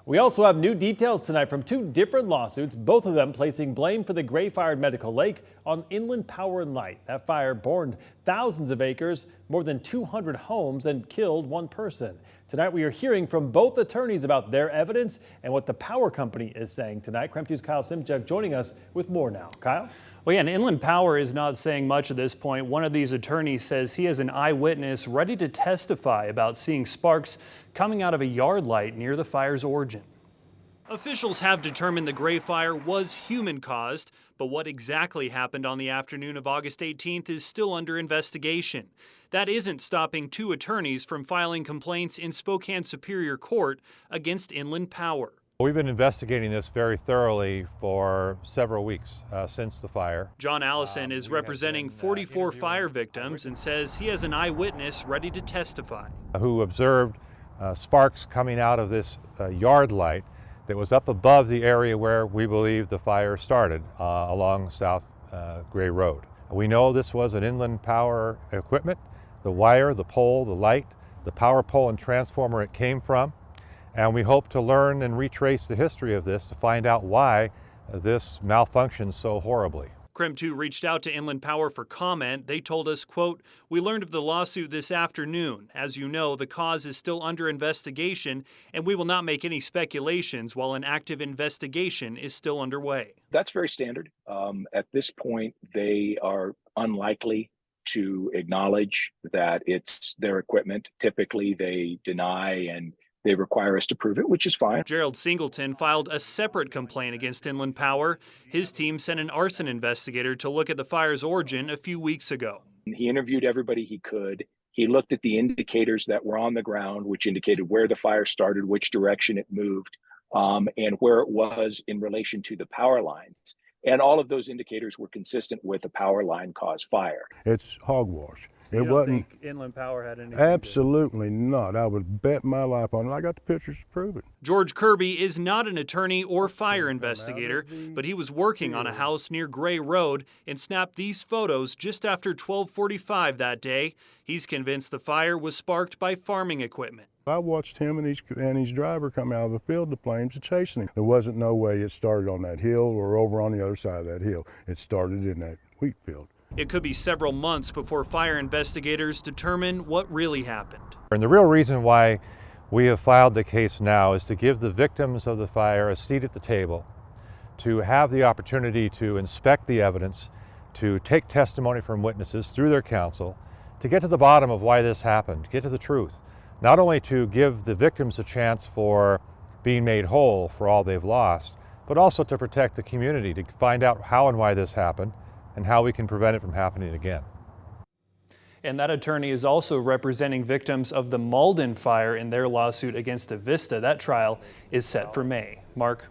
We also have new details tonight from two different lawsuits, both of them placing blame for the gray-fired Medical Lake on Inland Power and Light. That fire burned thousands of acres, more than 200 homes, and killed one person. Tonight we are hearing from both attorneys about their evidence and what the power company is saying tonight. KREM 2's Kyle Simchuk joining us with more now. Kyle? Well, yeah, and Inland Power is not saying much at this point. One of these attorneys says he has an eyewitness ready to testify about seeing sparks coming out of a yard light near the fire's origin. Officials have determined the gray fire was human-caused, but what exactly happened on the afternoon of August 18th is still under investigation. That isn't stopping two attorneys from filing complaints in Spokane Superior Court against Inland Power. We've been investigating this very thoroughly for several weeks since the fire. John Allison is representing 44 fire victims and says he has an eyewitness ready to testify. Who observed sparks coming out of this yard light that was up above the area where we believe the fire started along South Gray Road. We know this was an Inland Power equipment, the wire, the pole, the light, the power pole and transformer it came from. And we hope to learn and retrace the history of this to find out why this malfunctions so horribly. KREM 2 reached out to Inland Power for comment. They told us, quote, "We learned of the lawsuit this afternoon. As you know, the cause is still under investigation, and we will not make any speculations while an active investigation is still underway." That's very standard. At this point, they are unlikely to acknowledge that it's their equipment. Typically, they deny and they require us to prove it, which is fine. Gerald Singleton filed a separate complaint against Inland Power. His team sent an arson investigator to look at the fire's origin a few weeks ago. He interviewed everybody he could. He looked at the indicators that were on the ground, which indicated where the fire started, which direction it moved, and where it was in relation to the power lines. And all of those indicators were consistent with a power line caused fire. It's hogwash. So you don't think Inland Power had anything? Absolutely not. I would bet my life on it. I got the pictures to prove it. George Kirby is not an attorney or fire investigator, but he was working on a house near Gray Road and snapped these photos just after 12:45 that day. He's convinced the fire was sparked by farming equipment. I watched him and his driver come out of the field to flames and chasing him. There wasn't no way it started on that hill or over on the other side of that hill. It started in that wheat field. It could be several months before fire investigators determine what really happened. And the real reason why we have filed the case now is to give the victims of the fire a seat at the table, to have the opportunity to inspect the evidence, to take testimony from witnesses through their counsel, to get to the bottom of why this happened, get to the truth. Not only to give the victims a chance for being made whole for all they've lost, but also to protect the community, to find out how and why this happened and how we can prevent it from happening again. And that attorney is also representing victims of the Malden fire in their lawsuit against Avista. That trial is set for May. Mark?